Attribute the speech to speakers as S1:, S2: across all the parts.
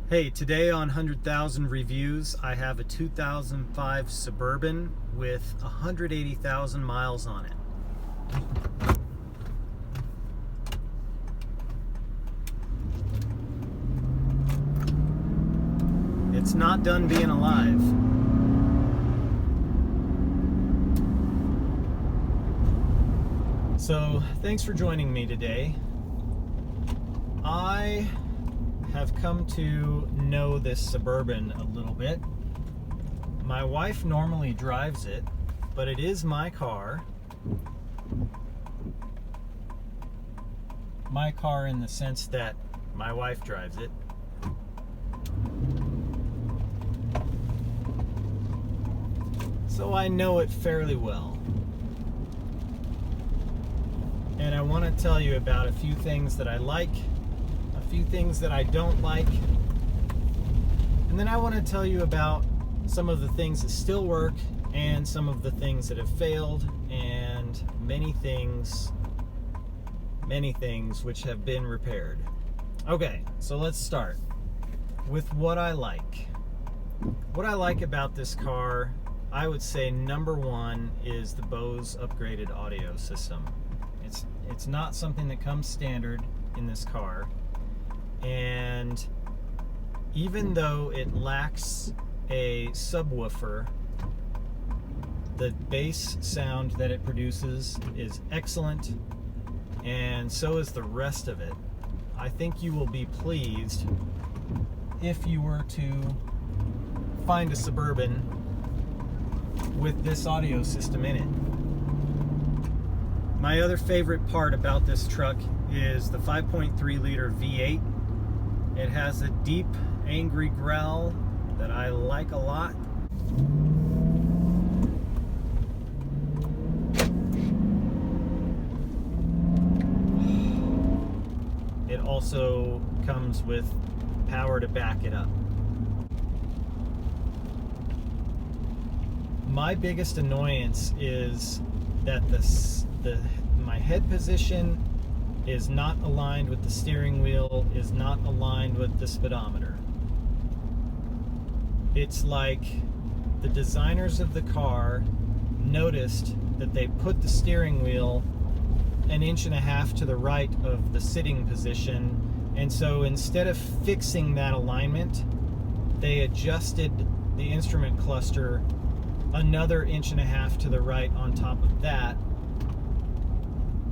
S1: Hey, today on 100,000 Reviews, I have a 2005 Suburban with 180,000 miles on it. It's not done being alive. So, thanks for joining me today. I have come to know this Suburban a little bit. My wife normally drives it, but it is my car. My car in the sense that my wife drives it. So I know it fairly well. And I want to tell you about a few things that I like, a few things that I don't like, and then I want to tell you about some of the things that still work and some of the things that have failed, and many things which have been repaired. Okay, so let's start with what I like. What I like about this car, I would say number one is the Bose upgraded audio system. It's not something that comes standard in this car, and even though it lacks a subwoofer, the bass sound that it produces is excellent, and so is the rest of it. I think you will be pleased if you were to find a Suburban with this audio system in it. My other favorite part about this truck is the 5.3 liter V8. It has a deep, angry growl that I like a lot. It also comes with power to back it up. My biggest annoyance is that my head position is not aligned with the steering wheel, is not aligned with the speedometer. It's like the designers of the car noticed that they put the steering wheel an inch and a half to the right of the sitting position, and so instead of fixing that alignment, they adjusted the instrument cluster another inch and a half to the right on top of that,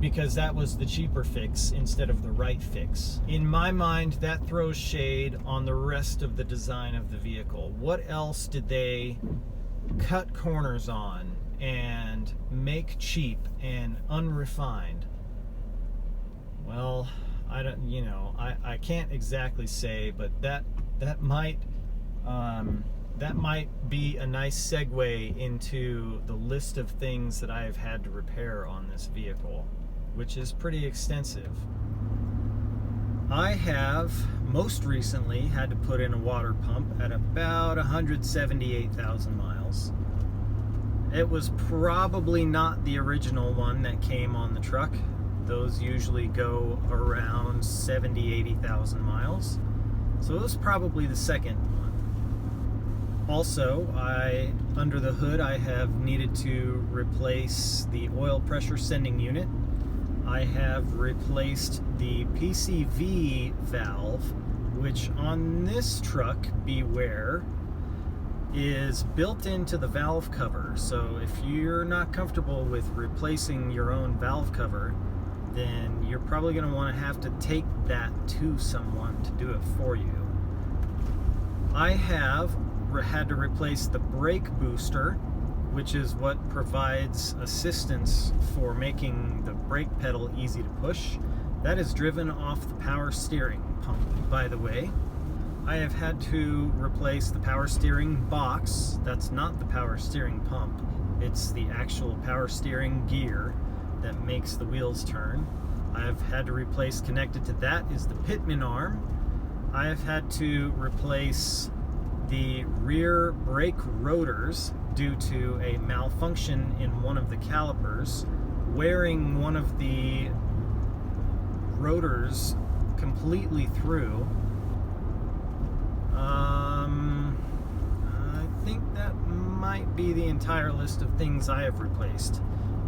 S1: because that was the cheaper fix instead of the right fix. In my mind, that throws shade on the rest of the design of the vehicle. What else did they cut corners on and make cheap and unrefined? Well, I can't exactly say, but that might be a nice segue into the list of things that I have had to repair on this vehicle, which is pretty extensive. I have most recently had to put in a water pump at about 178,000 miles. It was probably not the original one that came on the truck. Those usually go around 80,000 miles. So it was probably the second one. Also, under the hood, I have needed to replace the oil pressure sending unit. I have replaced the PCV valve, which on this truck, beware, is built into the valve cover. So if you're not comfortable with replacing your own valve cover, then you're probably going to want to have to take that to someone to do it for you. I have had to replace the brake booster, which is what provides assistance for making the brake pedal easy to push. That is driven off the power steering pump, by the way. I have had to replace the power steering box. That's not the power steering pump. It's the actual power steering gear that makes the wheels turn. I have had to replace, connected to that is the pitman arm. I have had to replace the rear brake rotors due to a malfunction in one of the calipers, wearing one of the rotors completely through. might be the entire list of things I have replaced.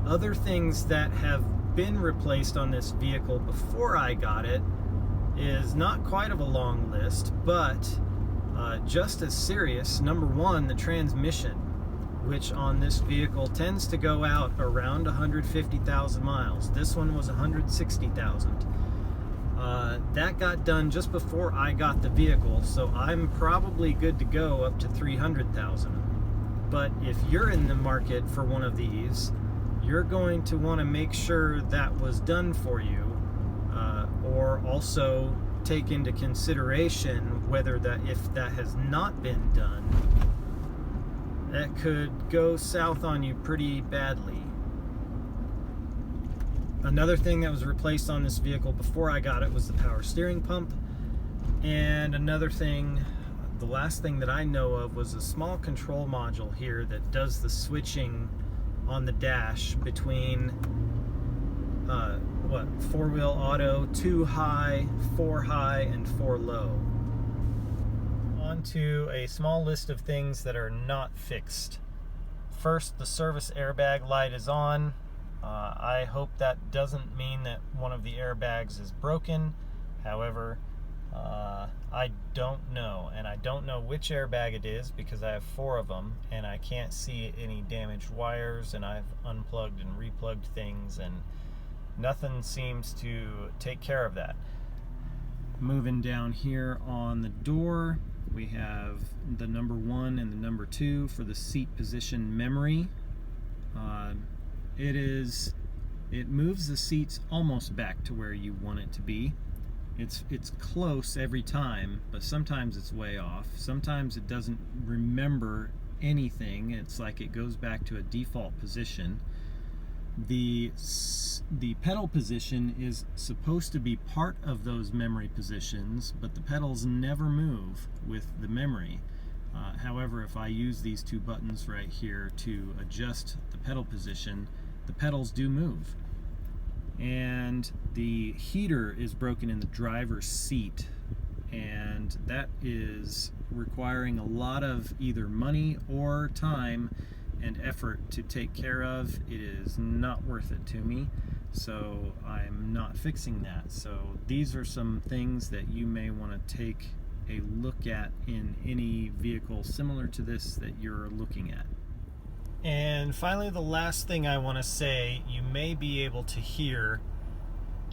S1: Other things that have been replaced on this vehicle before I got it is not quite of a long list, but just as serious. Number one, the transmission, which on this vehicle tends to go out around 150,000 miles. This one was 160,000. That got done just before I got the vehicle, so I'm probably good to go up to 300,000. But if you're in the market for one of these, you're going to want to make sure that was done for you, or also take into consideration whether if that has not been done, that could go south on you pretty badly. Another thing that was replaced on this vehicle before I got it was the power steering pump. And another thing, the last thing that I know of, was a small control module here that does the switching on the dash between four-wheel auto, 2 high, 4 high, and 4 low. On to a small list of things that are not fixed. First, the service airbag light is on. I hope that doesn't mean that one of the airbags is broken. However, I don't know, and I don't know which airbag it is because I have 4 of them and I can't see any damaged wires, and I've unplugged and replugged things and nothing seems to take care of that. Moving down here on the door, we have the number 1 and the number 2 for the seat position memory. It moves the seats almost back to where you want it to be. It's close every time, but sometimes it's way off. Sometimes it doesn't remember anything. It's like it goes back to a default position. The pedal position is supposed to be part of those memory positions, but the pedals never move with the memory. However, if I use these 2 buttons right here to adjust the pedal position, the pedals do move. And the heater is broken in the driver's seat, and that is requiring a lot of either money or time and effort to take care of. It is not worth it to me, so I'm not fixing that. So these are some things that you may want to take a look at in any vehicle similar to this that you're looking at. And finally, the last thing I want to say you may be able to hear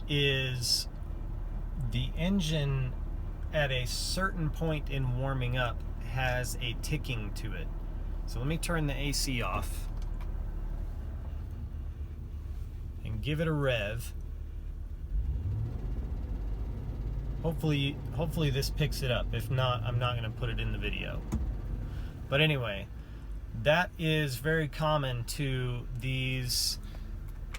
S1: is the engine at a certain point in warming up has a ticking to it. So let me turn the AC off and give it a rev. Hopefully this picks it up. If not, I'm not going to put it in the video. But anyway, that is very common to these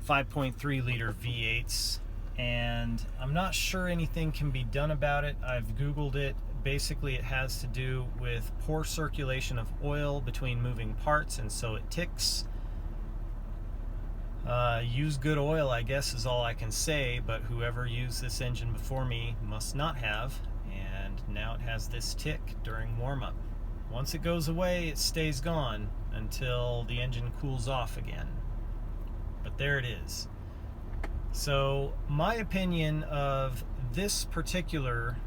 S1: 5.3 liter V8s, and I'm not sure anything can be done about it. I've Googled it. Basically, it has to do with poor circulation of oil between moving parts, and so it ticks. Use good oil, I guess, is all I can say, but whoever used this engine before me must not have, and now it has this tick during warm-up. Once it goes away, it stays gone until the engine cools off again. But there it is. So my opinion of this particular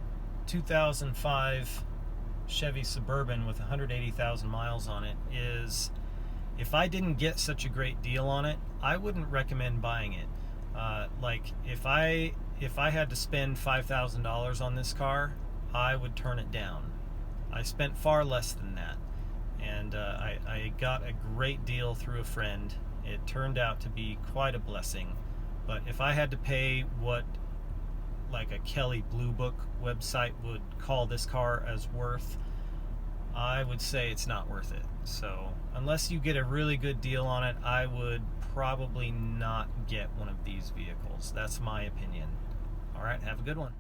S1: 2005 Chevy Suburban with 180,000 miles on it is, if I didn't get such a great deal on it, I wouldn't recommend buying it. Like if I had to spend $5,000 on this car, I would turn it down. I spent far less than that, and I got a great deal through a friend. It turned out to be quite a blessing. But if I had to pay what like a Kelley Blue Book website would call this car as worth, I would say it's not worth it. So unless you get a really good deal on it, I would probably not get one of these vehicles. That's my opinion. All right, have a good one.